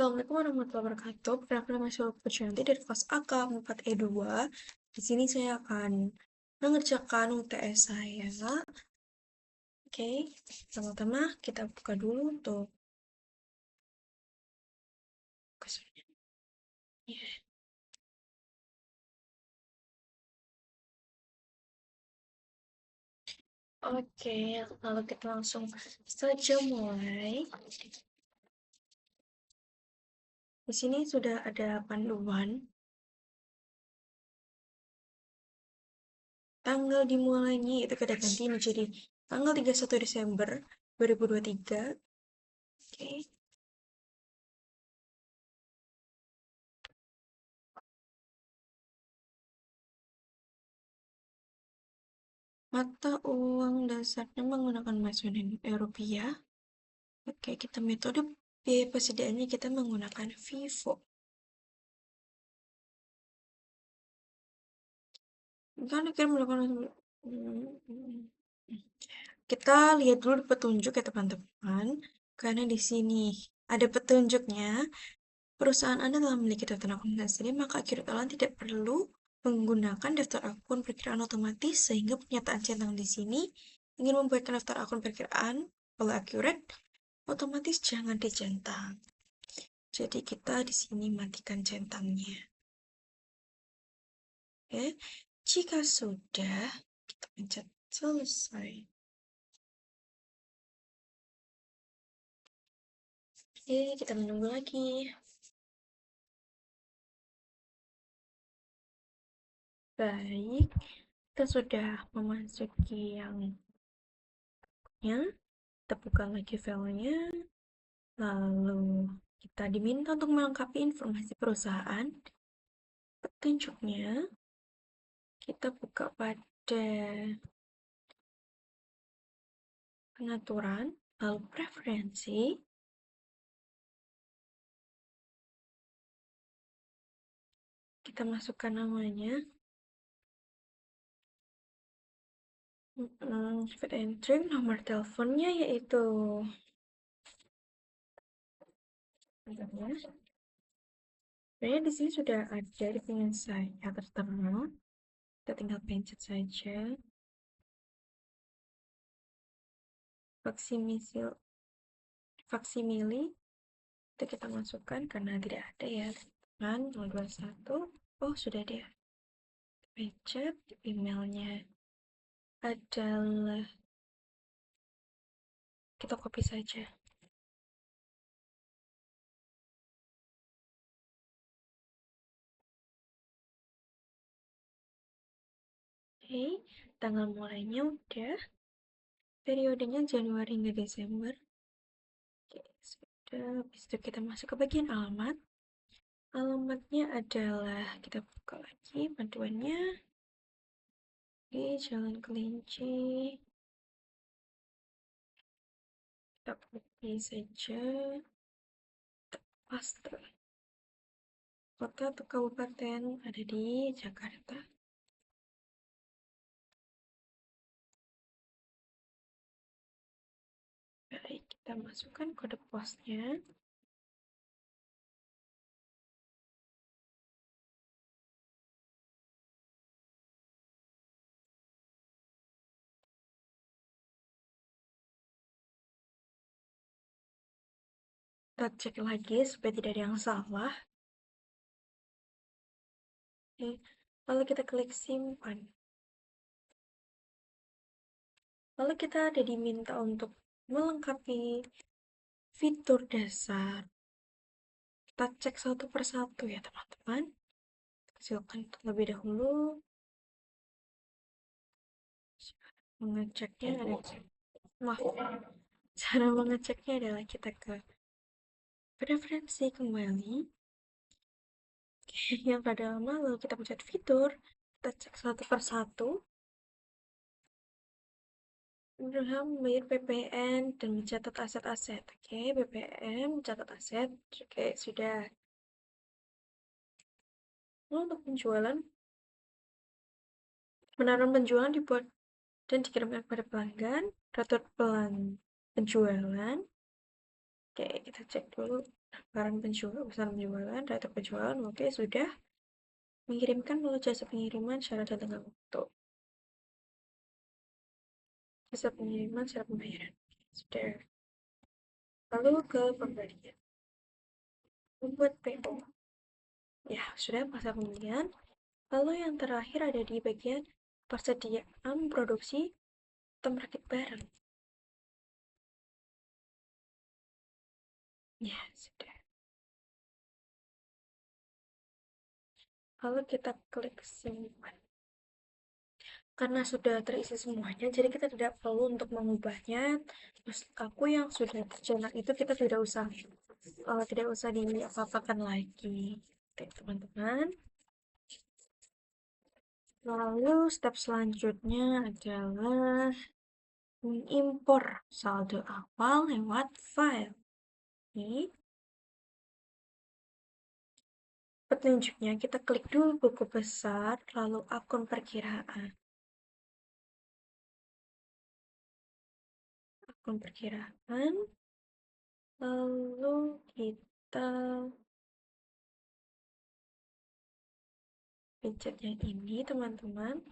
Assalamualaikum warahmatullahi wabarakatuh. Perkenalkan nama saya Pujianti dari kelas AK 4E2. Di sini saya akan mengerjakan UTS saya. Oke, pertama-tama kita buka dulu untuk kuesionernya. Oke, lalu kita langsung saja mulai. Di sini sudah ada panduan. Tanggal dimulainya itu kita ganti menjadi tanggal 31 Desember 2023. Oke. Mata uang dasarnya menggunakan bahasa rupiah. Oke, kita metode biaya persediaannya kita menggunakan Vivo. Kan kita melakukan kita lihat dulu petunjuk ya teman-teman, karena di sini ada petunjuknya. Perusahaan Anda telah memiliki daftar akun sendiri, maka Accurate tidak perlu menggunakan daftar akun perkiraan otomatis, sehingga pernyataan centang di sini ingin membuatkan daftar akun perkiraan oleh Accurate, otomatis jangan dicentang. Jadi kita di sini matikan centangnya. Oke, jika sudah, kita pencet selesai. Oke, kita menunggu lagi. Baik, kita sudah memasuki yang kita buka lagi filenya. Lalu kita diminta untuk melengkapi informasi perusahaan. Petunjuknya kita buka pada pengaturan, lalu preferensi. Kita masukkan namanya. Fit entry, nomor teleponnya yaitu sebenarnya di sini sudah ada di pingin saya tertera. Kita tinggal pencet saja. Faksimili itu kita masukkan karena tidak ada ya. Kan 021. Oh, sudah ada. Pencet emailnya adalah kita copy saja. Oke, tanggal mulainya udah. Periodenya Januari hingga Desember. Oke, sudah. Habis itu kita masuk ke bagian alamat. Alamatnya adalah, kita buka lagi panduannya. Oke, Jalan Kelinci. Kita copy saja. Paste. Kota atau kabupaten ada di Jakarta. Baik, kita masukkan kode posnya. Kita cek lagi supaya tidak ada yang salah. Oke, lalu kita klik simpan. Lalu kita ada diminta untuk melengkapi fitur dasar. Kita cek satu persatu ya teman-teman. Silakan terlebih dahulu. Mengeceknya ada cara mengeceknya adalah kita ke preferensi kembali. Yang pada lama lalu kita pencet fitur. Kita cek satu persatu. Membayar BPN dan mencatat aset-aset. Oke, BPM mencatat aset. Oke, sudah. Lalu untuk penjualan, penaruhan penjualan dibuat dan dikirimkan kepada pelanggan. Daftar penjualan. Oke, kita cek dulu Barang penjual, pesan penjualan, data penjualan, oke sudah. Mengirimkan melalui jasa pengiriman syarat dan tengah waktu. Jasa pengiriman syarat pembayaran. Sudah. Lalu ke pembelian. Membuat PO. Ya, sudah masa pembelian. Lalu yang terakhir ada di bagian persediaan produksi atau merakit barang. Ya, sudah. Lalu kita klik simpan. Karena sudah terisi semuanya, jadi kita tidak perlu untuk mengubahnya. Terus aku yang sudah tercetak itu kita tidak usah diapa-apakan lagi. Oke, teman-teman. Lalu step selanjutnya adalah mengimpor saldo awal lewat file. Ini petunjuknya kita klik dulu buku besar, lalu akun perkiraan. Akun perkiraan, lalu kita pencet yang ini, teman-teman.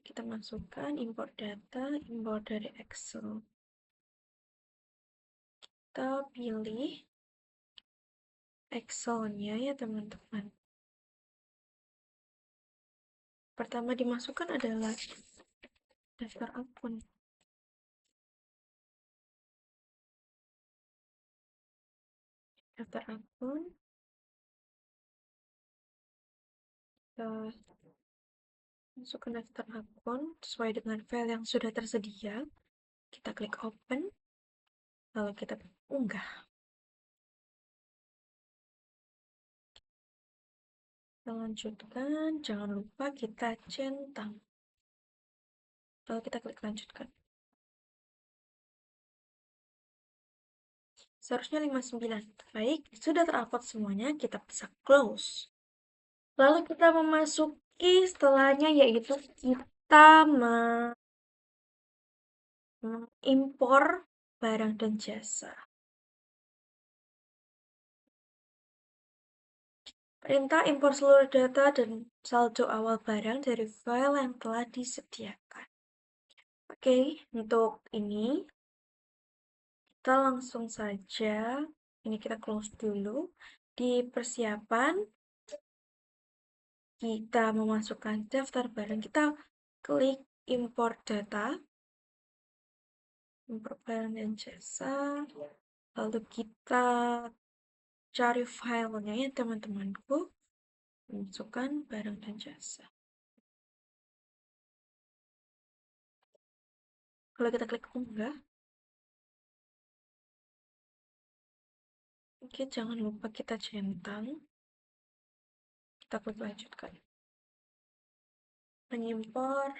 Kita masukkan import data, import dari Excel. Kita pilih Excel-nya ya, teman-teman. Pertama dimasukkan adalah daftar akun. Daftar akun, kita masukkan daftar akun sesuai dengan file yang sudah tersedia. Kita klik open, lalu kita unggah. Kita lanjutkan, jangan lupa kita centang. Lalu kita klik lanjutkan. Seharusnya 59. Baik, sudah terupload semuanya, kita bisa close. Lalu kita memasuki setelahnya, yaitu kita mengimpor barang dan jasa. Perintah impor seluruh data dan saldo awal barang dari file yang telah disediakan. Oke, untuk ini kita langsung saja, ini kita close dulu. Di persiapan, kita memasukkan daftar barang, kita klik import data, import barang dan jasa, lalu kita cari filenya ya teman-temanku, masukkan barang dan jasa. Kalau kita klik unggah, oke, jangan lupa kita centang, kita klik lanjutkan. Mengimpor.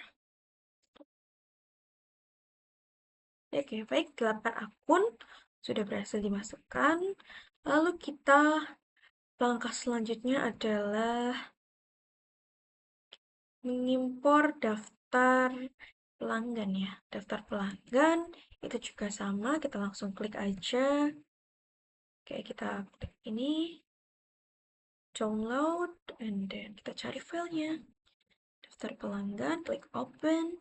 Oke, baik, 8 akun sudah berhasil dimasukkan. Lalu kita, langkah selanjutnya adalah mengimpor daftar pelanggan ya. Daftar pelanggan itu juga sama, kita langsung klik aja. Oke, kita klik ini, download, and then kita cari filenya. Daftar pelanggan, klik open,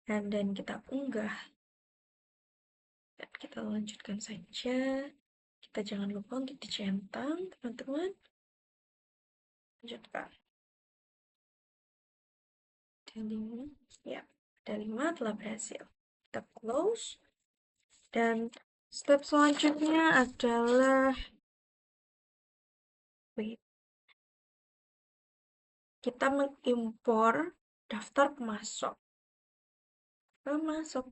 and then kita unggah. Dan kita lanjutkan saja. Kita jangan lupa untuk dicentang, teman-teman. Lanjutkan. Ada 5 telah berhasil. Kita close. Dan step selanjutnya adalah kita mengimpor daftar pemasok.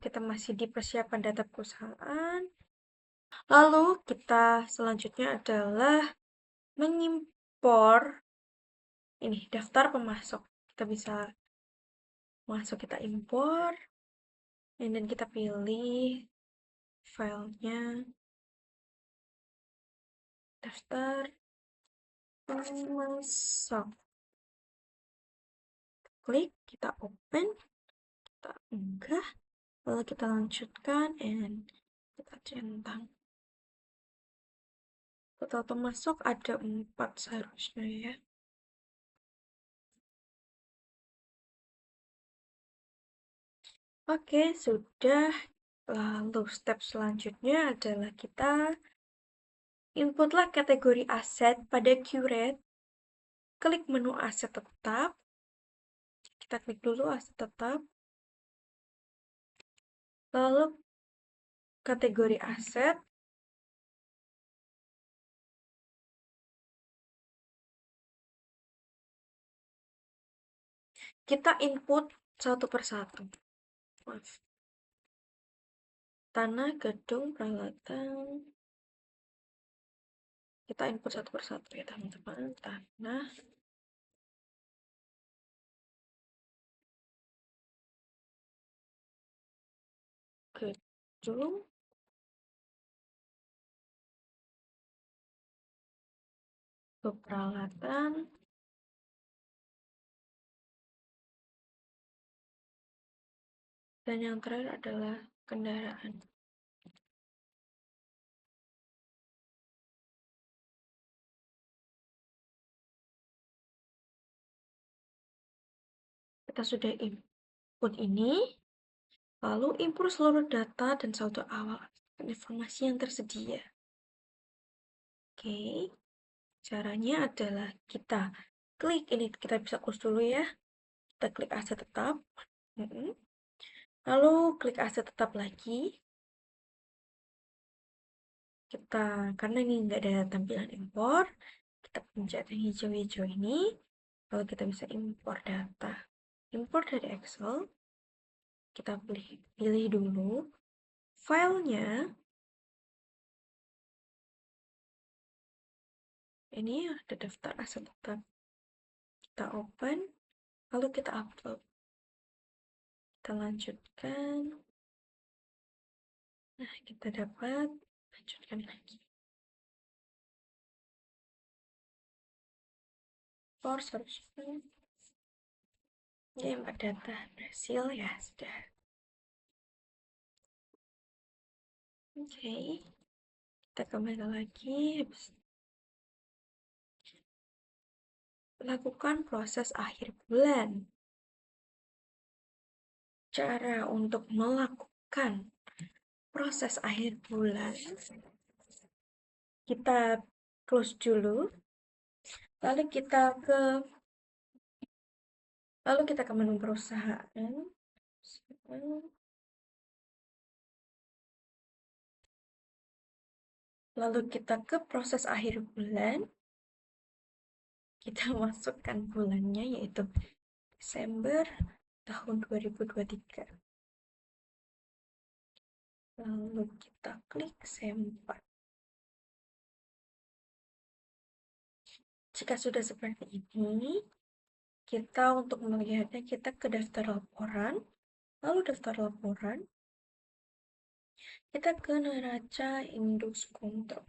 Kita masih di persiapan data perusahaan. Lalu kita selanjutnya adalah mengimpor ini daftar pemasok. Kita bisa masuk, kita impor, dan kita pilih filenya, daftar pemasok. Klik, kita open, kita unggah, lalu kita lanjutkan, dan kita centang. Total pemasok ada 4 seharusnya ya. Oke, sudah. Lalu step selanjutnya adalah kita inputlah kategori aset pada Curate. Klik menu aset tetap. Kita klik dulu aset tetap. Lalu kategori aset. Kita input satu persatu. Maaf. Tanah, gedung, peralatan. Kita input satu persatu ya teman-teman. Tanah, gedung, peralatan, dan yang terakhir adalah kendaraan. Kita sudah input ini, lalu input seluruh data dan saldo awal dan informasi yang tersedia. Oke, caranya adalah kita klik ini, kita bisa close dulu ya. Kita klik aset tetap. Lalu klik aset tetap lagi. Kita, karena ini nggak ada tampilan impor, kita pencet yang hijau-hijau ini, lalu kita bisa impor data. Impor dari Excel, kita pilih dulu filenya. Ini ada daftar aset tetap. Kita open, lalu kita upload. Kita lanjutkan. Nah, kita dapat lanjutkan lagi. Impor harusnya. Ya, impor data berhasil ya, sudah. Oke, kita kembali lagi. Lakukan proses akhir bulan. Cara untuk melakukan proses akhir bulan, kita close dulu, lalu kita ke menu perusahaan, lalu kita ke proses akhir bulan, kita masukkan bulannya yaitu Desember tahun 2023. Lalu kita klik Sempat. Jika sudah seperti ini, kita untuk melihatnya kita ke daftar laporan, lalu daftar laporan, kita ke neraca induk kontrol.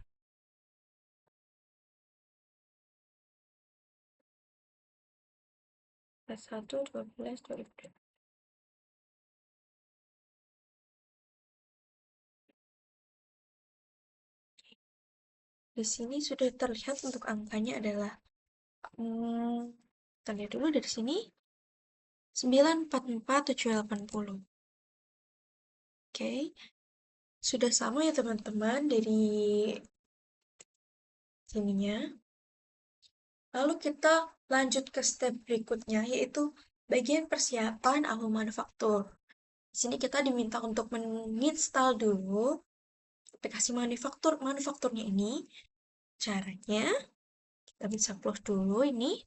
Satu 12 2020. Di sini sudah terlihat untuk angkanya adalah kita lihat dulu dari sini 944780. Oke. Sudah sama ya teman-teman dari sininya. Lalu kita lanjut ke step berikutnya yaitu bagian persiapan awal manufaktur. Di sini kita diminta untuk menginstal dulu aplikasi manufakturnya ini. Caranya kita bisa close dulu ini.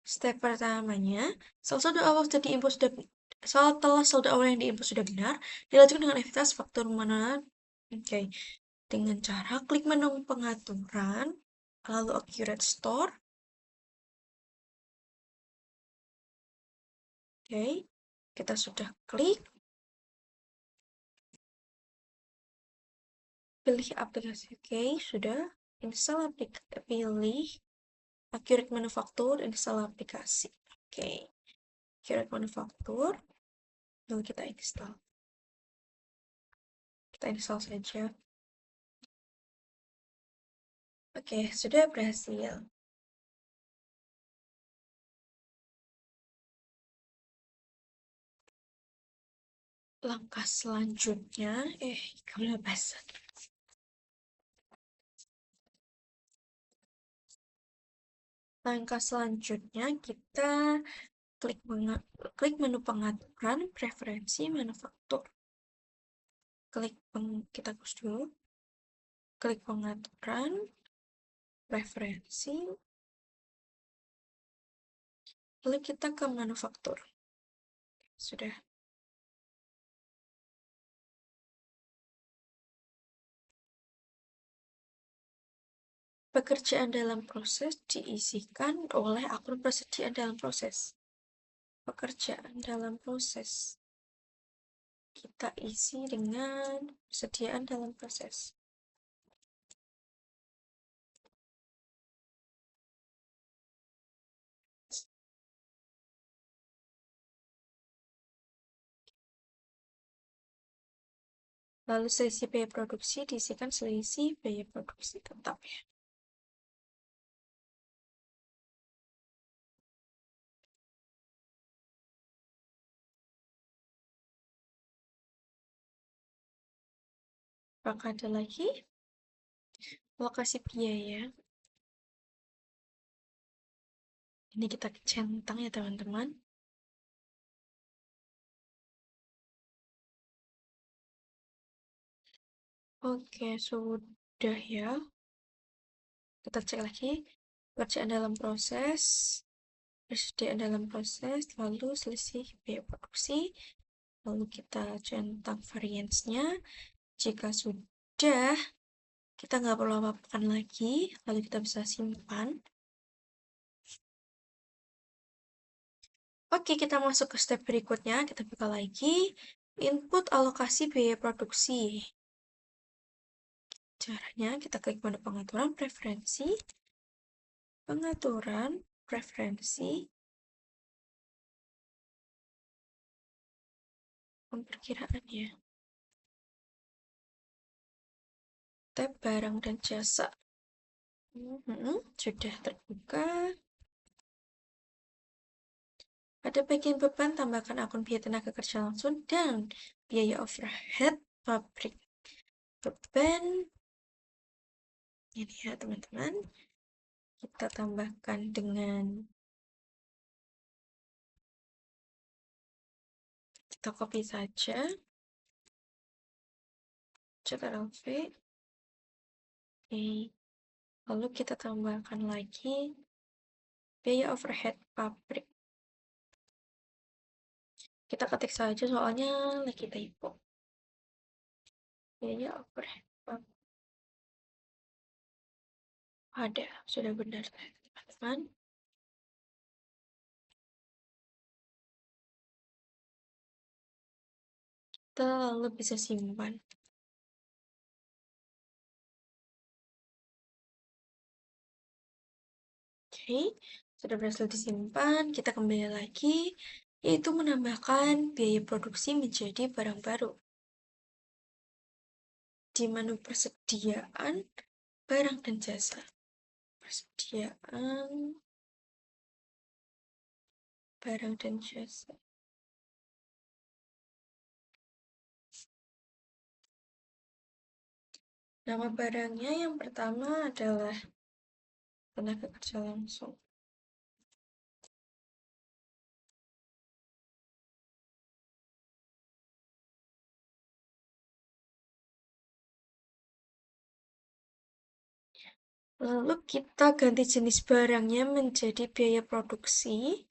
Step pertamanya, setelah saldo awal yang diinput sudah benar, dilanjutkan dengan aktivitas faktur mana? Oke, dengan cara klik menu pengaturan, lalu Accurate Store. Oke, kita sudah klik. Pilih aplikasi. Oke, sudah. Install aplikasi. Pilih Accurate Manufaktur, install aplikasi. Oke, Accurate Manufaktur. Lalu kita install. Kita install saja. Oke, sudah berhasil. Langkah selanjutnya, kebablasan. Langkah selanjutnya kita klik menu pengaturan preferensi manufaktur. Kita hapus dulu. Klik pengaturan preferensi. Lalu kita ke manufaktur. Sudah. Pekerjaan dalam proses diisikan oleh akun persediaan dalam proses. Pekerjaan dalam proses kita isi dengan persediaan dalam proses. Lalu selisih biaya produksi diisikan selisih biaya produksi tetap ya. Apakah ada lagi? Lokasi biaya. Ini kita centang ya teman-teman. Oke, sudah ya. Kita cek lagi. Pekerjaan dalam proses, persediaan dalam proses, lalu selisih biaya produksi, lalu kita centang variansnya. Jika sudah, kita nggak perlu apa-apakan lagi, lalu kita bisa simpan. Oke, kita masuk ke step berikutnya. Kita buka lagi input alokasi biaya produksi. Caranya kita klik menu pengaturan preferensi, pemperkiraan ya. Tab barang dan jasa. Sudah terbuka. Pada bagian beban, tambahkan akun biaya tenaga kerja langsung dan biaya overhead pabrik. Beban, ini ya teman-teman. Kita tambahkan dengan, kita copy saja. Ctrl V. Oke. Lalu kita tambahkan lagi biaya overhead pabrik. Kita ketik saja soalnya lagi typo. Biaya overhead pabrik. Ada, sudah benar teman-teman. Kita lalu bisa simpan. Oke, sudah berhasil disimpan. Kita kembali lagi, yaitu menambahkan biaya produksi menjadi barang baru. Di menu persediaan barang dan jasa. Persediaan barang dan jasa. Nama barangnya yang pertama adalah tenaga kerja langsung. Lalu kita ganti jenis barangnya menjadi biaya produksi.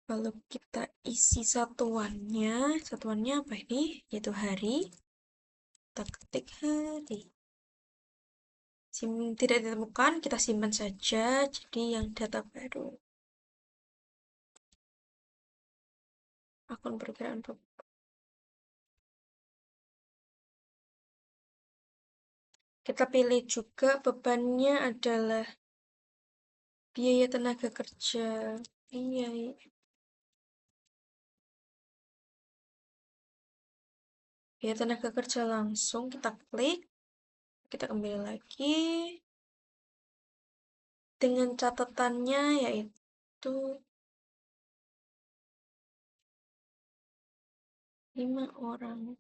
Lalu kita isi satuannya. Satuannya apa ini? Yaitu hari. Kita ketik hari. Tidak ditemukan, kita simpan saja. Jadi yang data baru. Akun perkiraan kita pilih juga bebannya adalah biaya tenaga kerja. Biaya tenaga kerja langsung kita klik. Kita kembali lagi dengan catatannya yaitu 5 orang.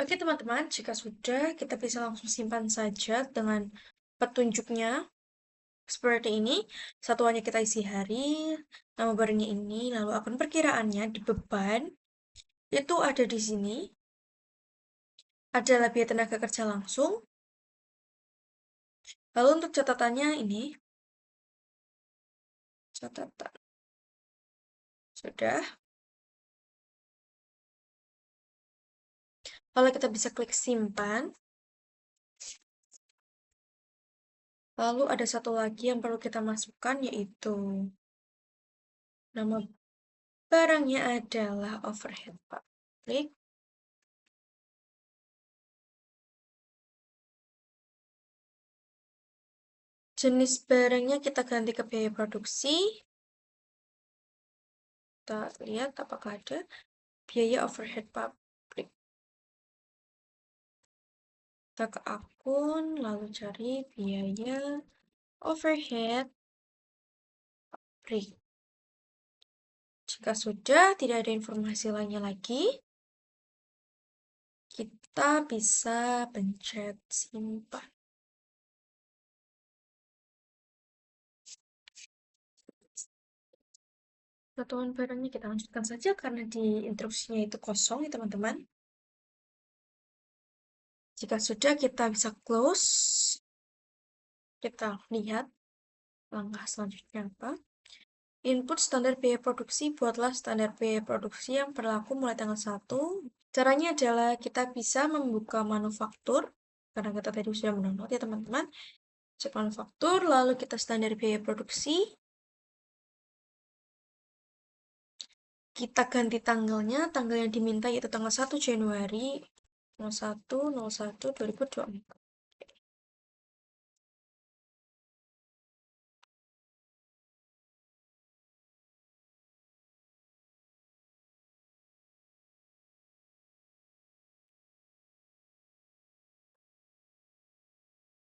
Oke teman-teman, jika sudah kita bisa langsung simpan saja dengan petunjuknya seperti ini. Satuannya kita isi hari, nama barangnya ini, lalu akun perkiraannya di beban itu ada di sini. Adalah biaya tenaga kerja langsung. Lalu untuk catatannya ini, catatan. Sudah. Lalu kita bisa klik simpan. Lalu ada satu lagi yang perlu kita masukkan yaitu nama barangnya adalah overhead pabrik. Jenis barangnya kita ganti ke biaya produksi. Kita lihat apakah ada biaya overhead pabrik. Kita ke akun, lalu cari biaya overhead pabrik. Jika sudah tidak ada informasi lainnya lagi, kita bisa pencet simpan. Satuan barangnya kita lanjutkan saja karena di instruksinya itu kosong ya teman-teman. Jika sudah kita bisa close. Kita lihat langkah selanjutnya apa. Input standar biaya produksi, buatlah standar biaya produksi yang berlaku mulai tanggal 1. Caranya adalah kita bisa membuka manufaktur, karena kita tadi sudah mendownload ya teman-teman. Cek manufaktur, lalu kita standar biaya produksi. Kita ganti tanggalnya, tanggal yang diminta yaitu tanggal 1 Januari 01/01/2024.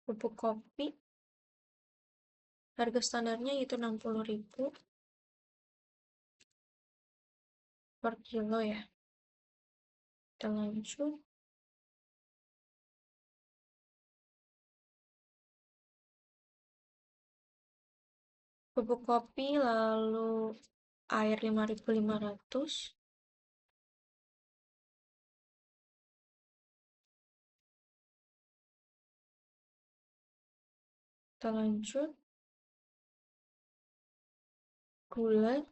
Bubuk kopi, harga standarnya yaitu 60.000 per kilo ya. Kita lanjut. Bubuk kopi, lalu air 5.500. Kita lanjut. Gula,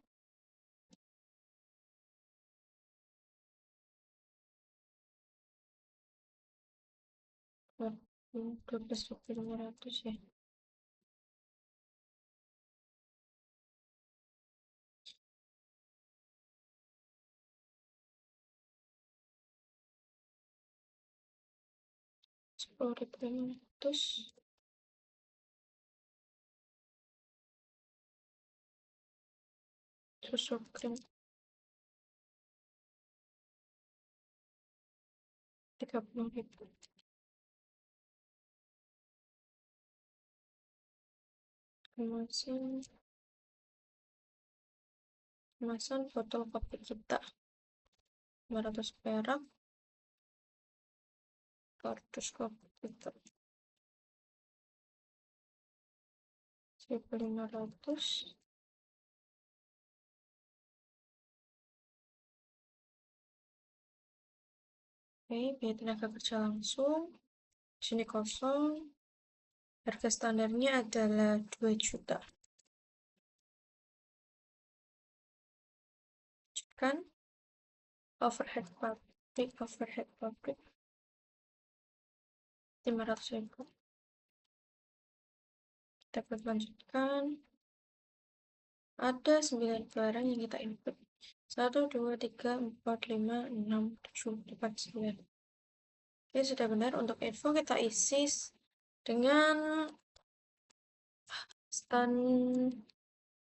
12.500 ya. Sepuluh ribu 500. Susu krim 30.000. Kemasan kemasan botol kopi kita 500 perak. Kardus kopi kita 1.500. Oke, biaya tenaga kerja langsung sini kosong. Harga standarnya adalah 2 juta. Kan overhead pabrik 500.000. Kita lanjutkan. Ada 9 barang yang kita input. 1, 2, 3, 4, 5, 6, 7, 8, 9. Oke, sudah benar. Untuk info kita isi dengan stand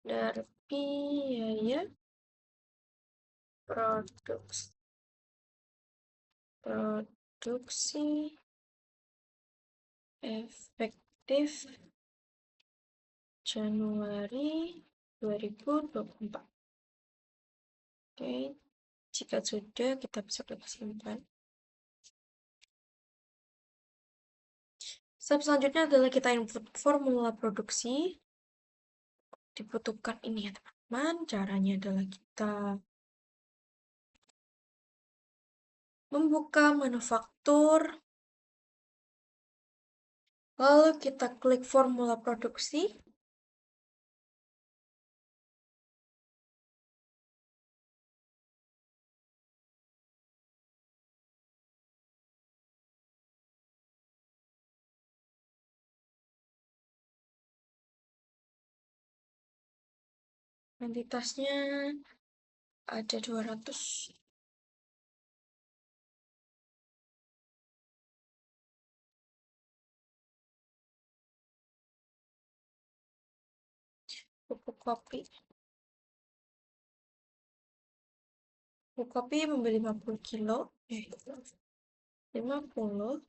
dari biaya produksi efektif Januari 2024. Oke, jika sudah kita bisa klik simpan. Step selanjutnya adalah kita input formula produksi. Dibutuhkan ini ya teman-teman. Caranya adalah kita membuka manufaktur, lalu kita klik formula produksi. Kuantitasnya ada 200. Pupuk kopi. Pupuk kopi membeli 50 kilo. 50.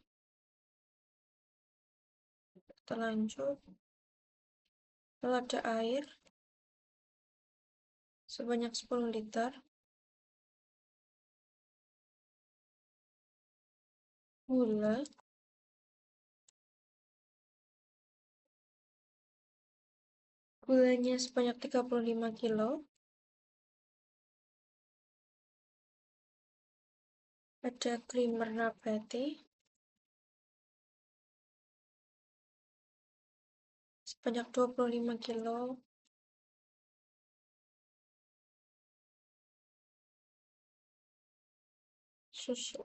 Kita lanjut. Lalu ada air sebanyak 10 liter. Gula. Gulanya sebanyak 35 kilo. Ada creamer nabati sebanyak 25 kilo. Susu.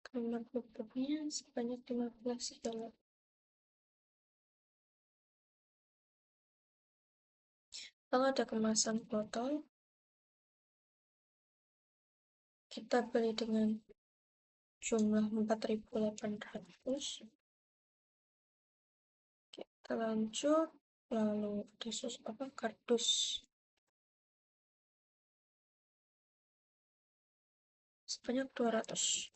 Creamer bubuknya sebanyak 15 kilo. Lalu ada kemasan botol. Kita beli dengan jumlah 4.800. Kita lanjut. Lalu ada kardus sebanyak 200.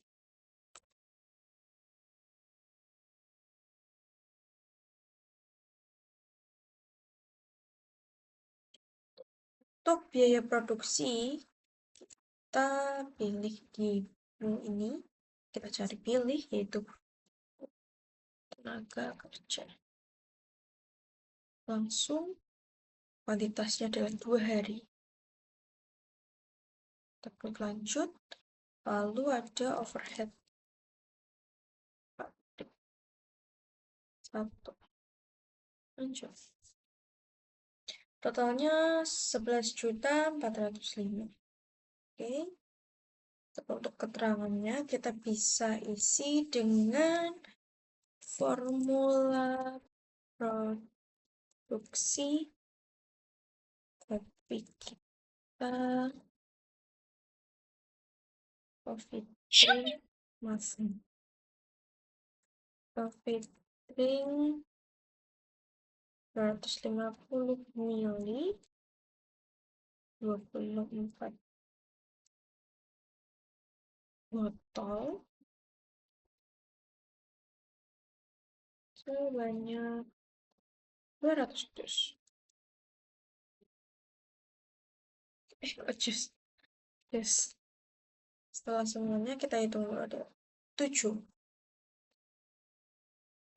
Untuk biaya produksi, kita pilih di menu ini. Kita cari pilih yaitu tenaga kerja. Langsung kuantitasnya adalah 2 hari. Kita klik lanjut. Lalu ada overhead. 1. Lanjut. Totalnya 11.405. Oke. Untuk keterangannya kita bisa isi dengan formula produksi kopi kita, coffee drink, coffee drink 250 ml, 24 botol sebanyak 200 dus. Yes. Setelah semuanya kita hitung dulu, ada 7.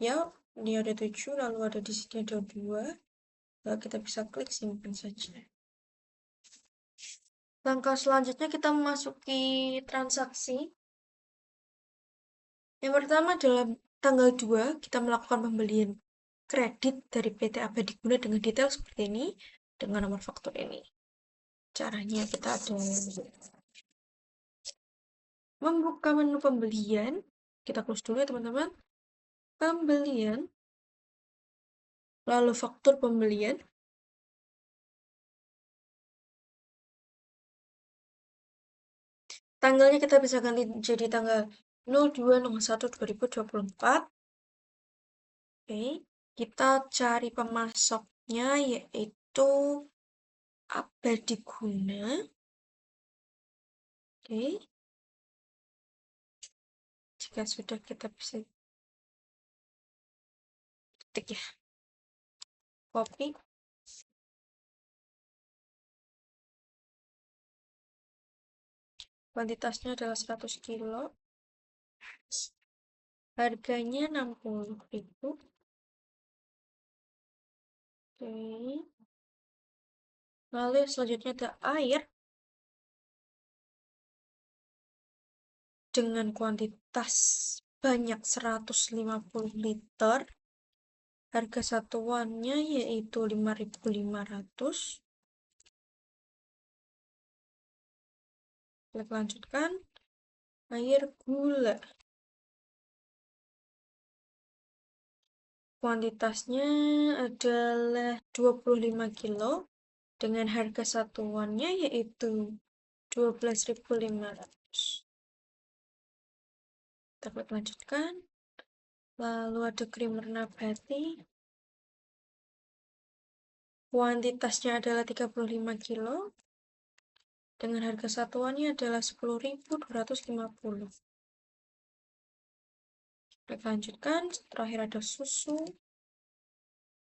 Ya, ini ada 7, lalu ada di sini ada 2. Lalu kita bisa klik simpan saja. Langkah selanjutnya kita memasuki transaksi. Yang pertama adalah tanggal 2 kita melakukan pembelian kredit dari PT Abadi Guna dengan detail seperti ini dengan nomor faktur ini. Caranya kita ada membuka menu pembelian. Kita close dulu ya teman-teman. Pembelian. Lalu faktur pembelian. Tanggalnya kita bisa ganti jadi tanggal 02/01/2024. Oke. Kita cari pemasoknya yaitu Abadiguna. Oke. Jika sudah kita bisa ketik ya. Copy. Kuantitasnya adalah 100 kilo. Harganya 60.000. Oke. Lalu selanjutnya ada air dengan kuantitas banyak 150 liter. Harga satuannya yaitu 5.500. Klik lanjutkan. Air gula. Kuantitasnya adalah 25 kilo dengan harga satuannya yaitu 12.500. Kita klik lanjutkan. Lalu ada creamer nabati. Kuantitasnya adalah 35 kilo dengan harga satuannya adalah 10.250. Klik lanjutkan. Terakhir ada susu,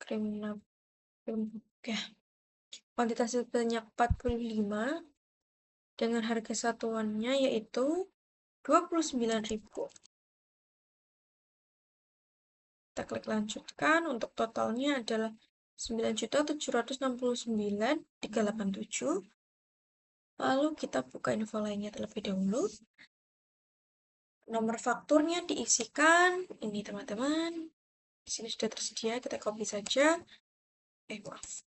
krim ya. Kuantitasnya sebanyak 45 dengan harga satuannya yaitu 29.000. Kita klik lanjutkan. Untuk totalnya adalah 9.769.387. Lalu kita buka info lainnya terlebih dahulu. Nomor fakturnya diisikan. Ini teman-teman. Di sini sudah tersedia, kita copy saja. Maaf.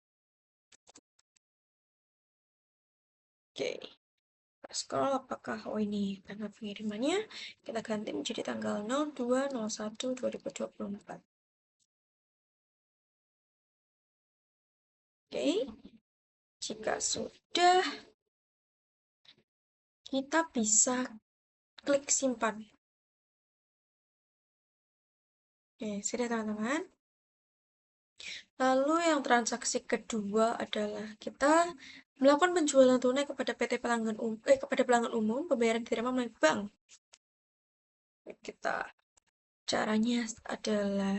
Oke. Scroll apakah ini tanggal pengirimannya. Kita ganti menjadi tanggal 02/01/2024. Oke. Jika sudah, kita bisa klik simpan. Oke, sudah teman-teman. Lalu yang transaksi kedua adalah kita melakukan penjualan tunai kepada PT pelanggan kepada pelanggan umum, pembayaran diterima melalui bank. Kita caranya adalah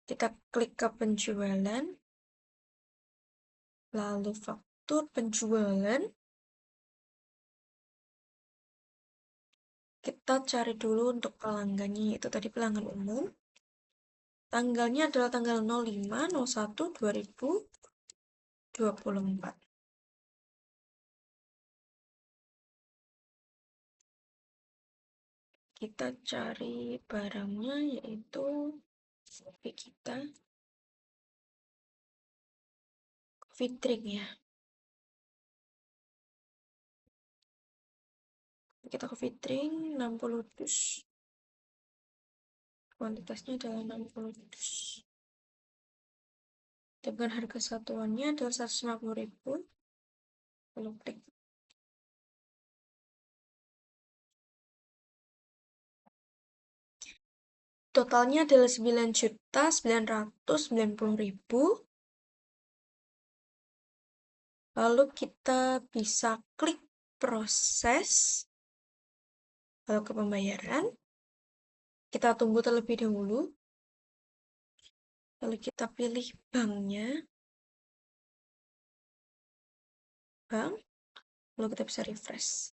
kita klik ke penjualan, lalu faktur penjualan. Kita cari dulu untuk pelanggannya, yaitu tadi pelanggan umum. Tanggalnya adalah tanggal 05/01/2024. Kita cari barangnya yaitu kopi kita, coffee drink ya. Kita coffee drink 60 dus. Kuantitasnya adalah 60 dus. Dengan harga satuannya adalah 150.000. Lalu klik. Totalnya adalah 9.990.000. Lalu kita bisa klik proses. Lalu ke pembayaran. Kita tunggu terlebih dahulu. Lalu kita pilih banknya. Bank. Lalu kita bisa refresh.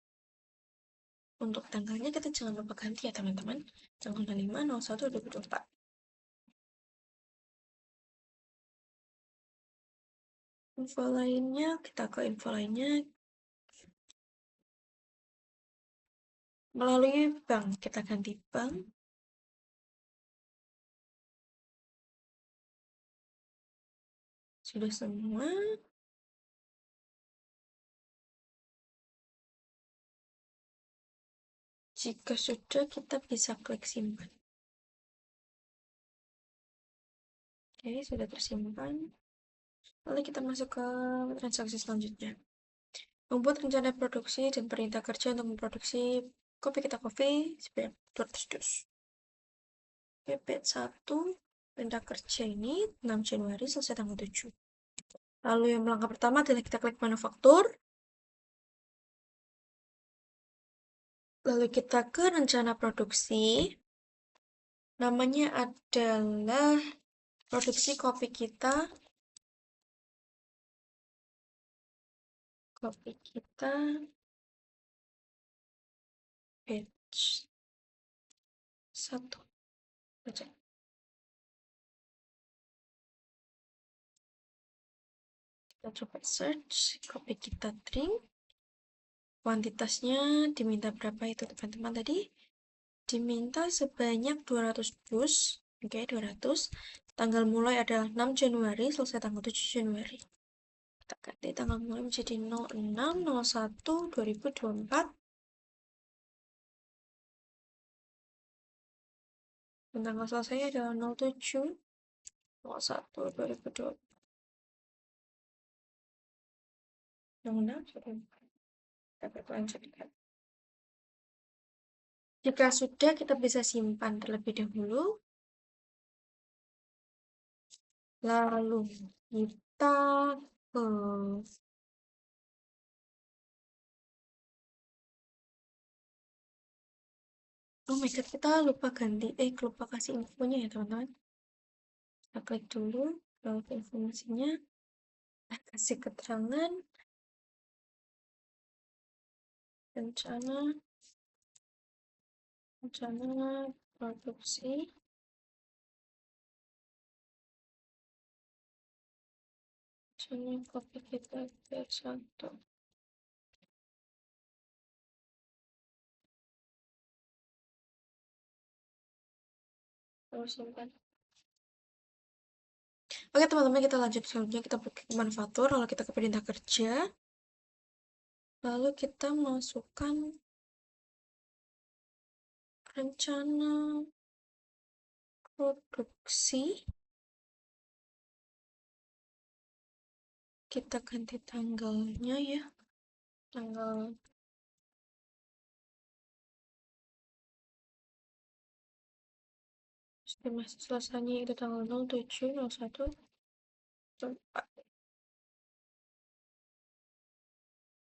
Untuk tanggalnya kita jangan lupa ganti ya teman-teman. Tanggal 5/01/2024. Info lainnya, kita ke info lainnya. Melalui bank, kita ganti bank. Sudah semua. Jika sudah, kita bisa klik simpan. Oke, sudah tersimpan. Lalu kita masuk ke transaksi selanjutnya. Membuat rencana produksi dan perintah kerja untuk memproduksi kopi kita coffee sebanyak 200 dus. PP1 perintah kerja ini 6 Januari selesai tanggal 7. Lalu yang langkah pertama adalah kita klik manufaktur. Lalu kita ke rencana produksi. Namanya adalah produksi kopi kita. Kopi kita batch 1. Baca. Kita coba search kopi kita drink. Kuantitasnya diminta berapa itu teman-teman tadi? Diminta sebanyak 200 dus. Oke, 200. Tanggal mulai adalah 6 Januari, selesai tanggal 7 Januari. Kita ganti tanggal mulai menjadi 06/01/2024. Dan tanggal selesai adalah 07/01/2024. Yang dapat lanjutkan. Jika sudah, kita bisa simpan terlebih dahulu. Lalu kita ke oh my god, kita lupa ganti lupa kasih infonya ya teman-teman. Kita klik dulu lalu informasinya, kasih keterangan rencana produksi kopi kita batch 1. Terus simpan. Oke teman-teman, kita lanjut selanjutnya. Kita ke manufaktur, lalu kita ke perintah kerja, lalu kita masukkan rencana produksi. Kita ganti tanggalnya ya, tanggal estimasi selesainya itu tanggal 07/01. Coba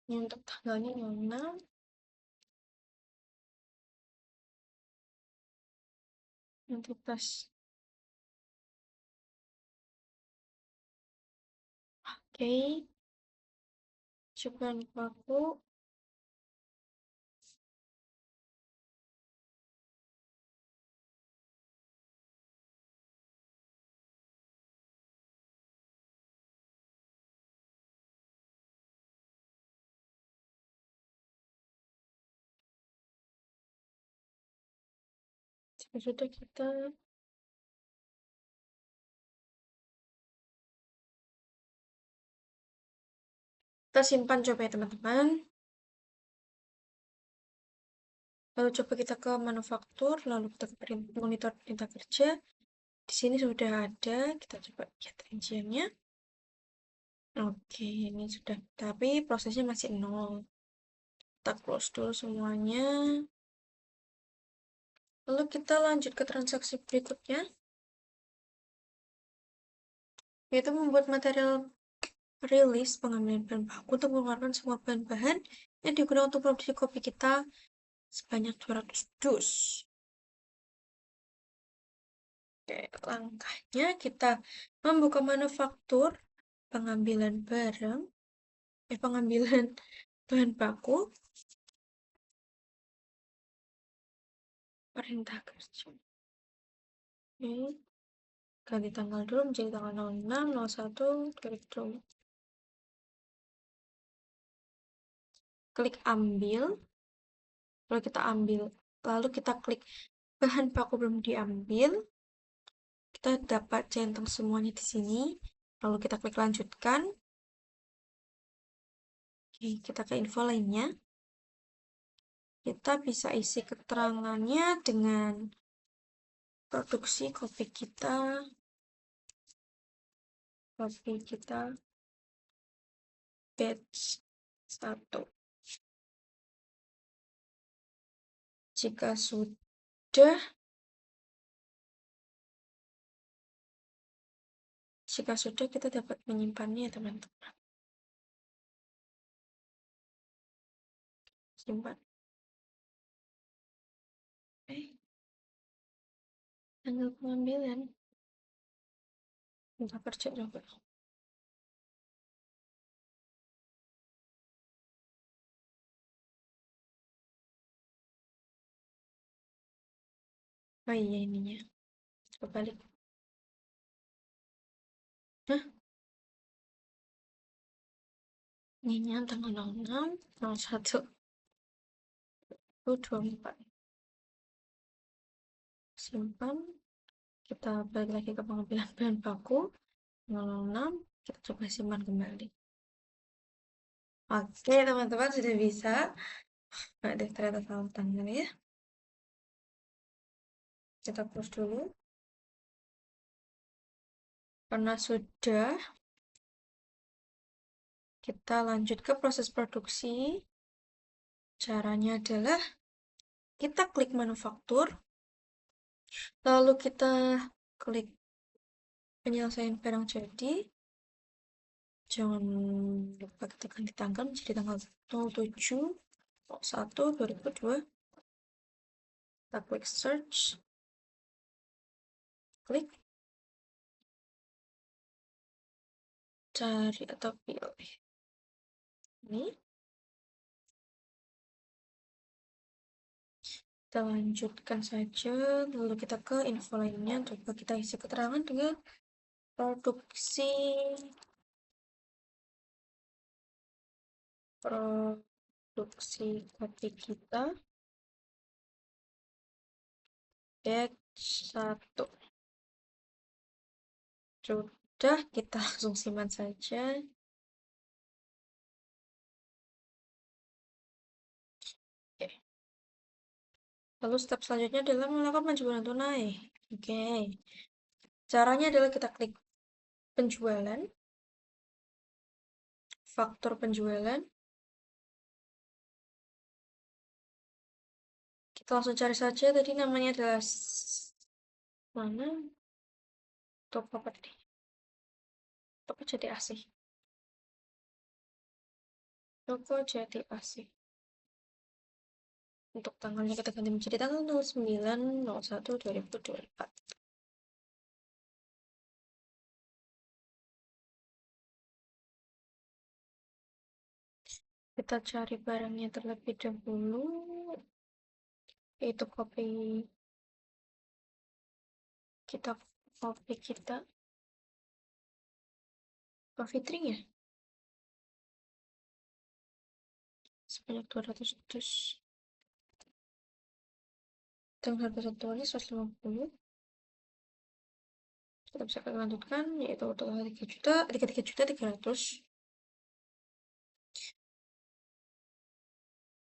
ini untuk tanggalnya 06. Entitas oke, coba paku. Sudah kita simpan coba ya teman-teman. Lalu coba kita ke manufaktur, lalu kita ke monitor perintah kerja. Di sini sudah ada, kita coba lihat rinciannya. Oke, ini sudah, tapi prosesnya masih 0. Kita close dulu semuanya. Lalu kita lanjut ke transaksi berikutnya, yaitu membuat material rilis pengambilan bahan baku untuk mengeluarkan semua bahan-bahan yang digunakan untuk produksi kopi kita sebanyak 200 dus. Oke, langkahnya kita membuka manufaktur, pengambilan bahan baku, perintah kerja. Oke, ganti tanggal dulu menjadi tanggal 06/01/2024. Klik ambil, lalu kita klik bahan baku belum diambil. Kita dapat centang semuanya di sini. Lalu kita klik lanjutkan. Oke, kita ke info lainnya. Kita bisa isi keterangannya dengan produksi kopi kita batch 1. Jika sudah, Jika sudah, kita dapat menyimpannya, teman-teman. Simpan. Tanggal pengambilan. Kita kerja juga. Oh iya, ininya. Kebalik. Hah? Ininya tanggal 06, 01, 24. Simpan. Kita balik lagi ke pengambilan bahan baku. 06, kita coba simpan kembali. Oke, teman-teman sudah bisa. Ada ternyata salah tanggal ya. Kita close dulu. Karena sudah, kita lanjut ke proses produksi. Caranya adalah kita klik manufaktur, lalu kita klik penyelesaian barang jadi. Jangan lupa kita ganti tanggal menjadi tanggal 07/01/2002. Kita klik search, klik cari atau pilih ini. Kita lanjutkan saja, lalu kita ke info lainnya. Coba kita isi keterangan dengan produksi kopi kita batch 1. Sudah, kita langsung simpan saja. Oke. Lalu step selanjutnya adalah melakukan penjualan tunai. Oke. Caranya adalah kita klik penjualan, faktur penjualan. Kita langsung cari saja, tadi namanya adalah mana? Toko Jati Asih. Toko Jati Asih. Untuk tanggalnya kita ganti menjadi tanggal 09/01/2024. Kita cari barangnya terlebih dahulu, yaitu kopi kita, coffee drink ya, sebanyak 200 dus. Dan harga satuannya 150. Kita bisa lanjutkan, yaitu total 33.300.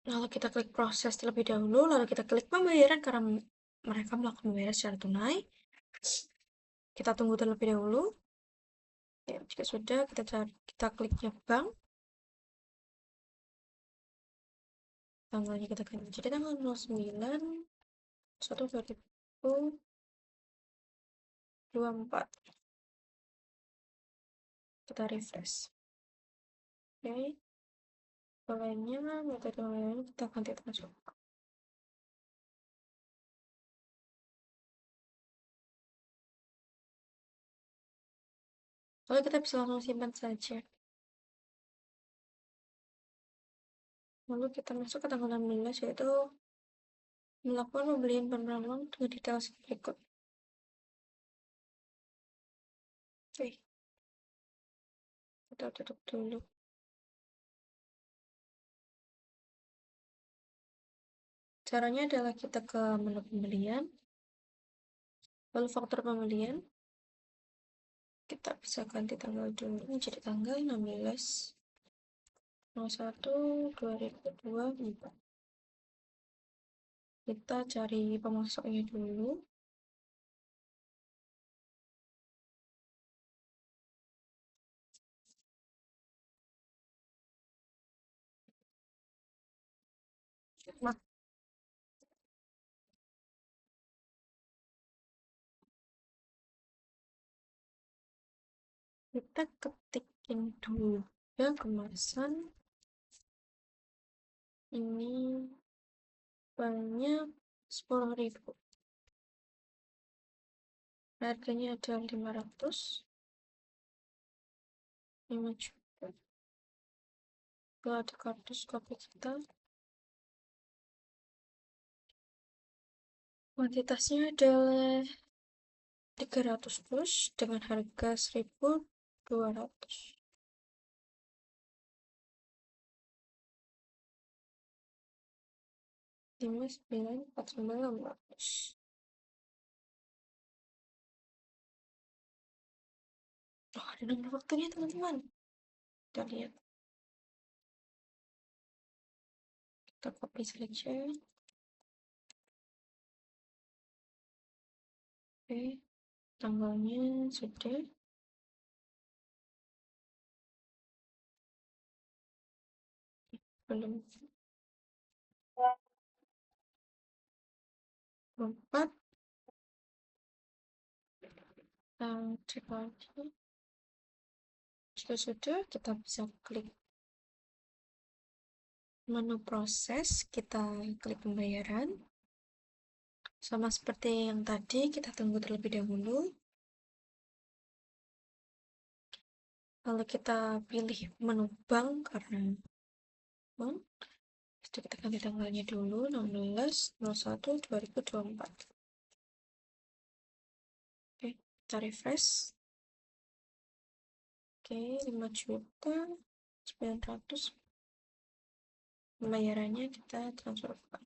Lalu kita klik proses terlebih dahulu, lalu kita klik pembayaran karena mereka melakukan pembayaran secara tunai. Kita tunggu terlebih dahulu. Ya, jika sudah, kita kliknya bank. Tanggalnya kita ganti jadi tanggal 09/01/2024. Kita refresh. Oke. Lainnya, metode lainnya kita ganti masuk. Lalu kita bisa langsung simpan saja. Lalu kita masuk ke tanggal 16, yaitu melakukan pembelian barang uang dengan detail berikut. Oke. Kita tutup dulu. Caranya adalah kita ke menu pembelian, lalu faktur pembelian. Kita bisa ganti tanggal dulu menjadi tanggal 16/01/2024. Kita cari pemasoknya dulu. Nah, Kita ketikin dulu ya kemasan. Ini banyak 10.000. Harganya ada 500, 5 juta. Kalau ada kardus kopi kita. Kuantitasnya adalah 300 plus dengan harga 1.200. 5, 9, 4, 9, 16. Oh, ada nomor waktunya teman-teman. Kita lihat. Kita copy saja. Oke. Tanggalnya sudah. Belum. 4. Kita cek lagi. Jika sudah, kita bisa klik menu proses, kita klik pembayaran. Sama seperti yang tadi, kita tunggu terlebih dahulu. Lalu kita pilih menu bank karena bank. Sudah kita ganti tanggalnya dulu, 16/01/2024. Oke, kita refresh. Oke, 5.900.000. Pembayarannya kita transfer ke bank.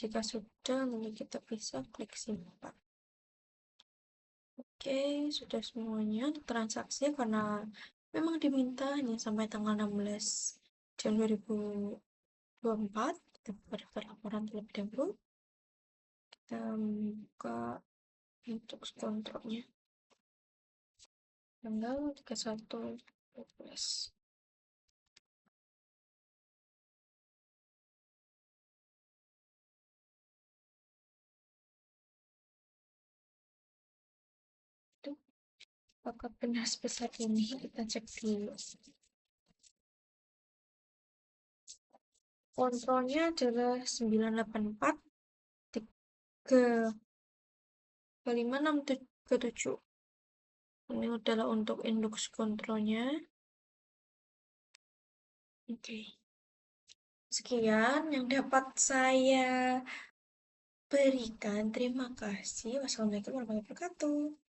Jika sudah, lalu kita bisa klik simpan. Oke, sudah semuanya transaksi karena memang diminta hanya sampai tanggal 16 Januari 2024. Kita buka laporan terlebih dahulu. Kita buka untuk kontrolnya. Tanggal 31/12. Itu apakah benar sebesar ini? Kita cek dulu. Kontrolnya adalah 984 35637. Ini adalah untuk index kontrolnya. Oke. Sekian yang dapat saya berikan. Terima kasih. Wassalamualaikum warahmatullahi wabarakatuh.